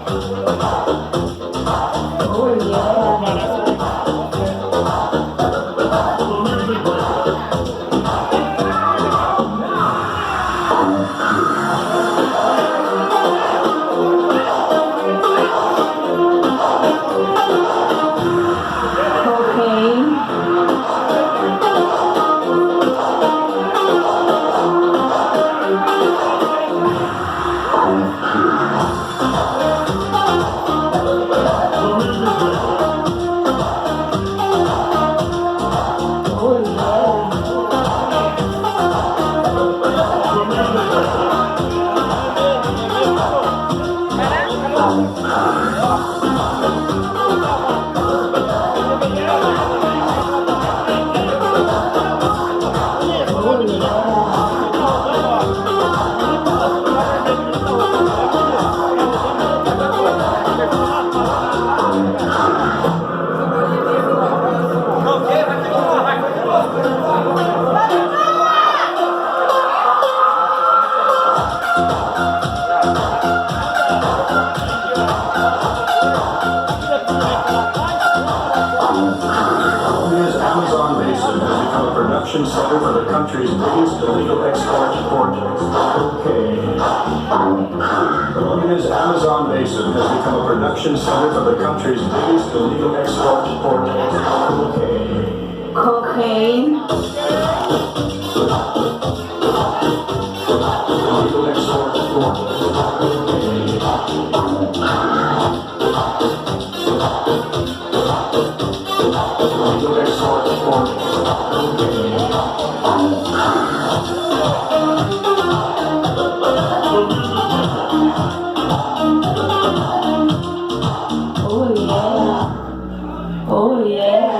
Oh yeah. Cocaine. Oh yeah. Oh yeah. Colombia's Amazon basin has become a production center for the country's biggest illegal export port of cocaine. Colombia's Amazon basin has become a production center for the country's biggest illegal export port of cocaine. Cocaine. Illegal export port of cocaine. Illegal export port of cocaine. Oh yeah. Oh yeah.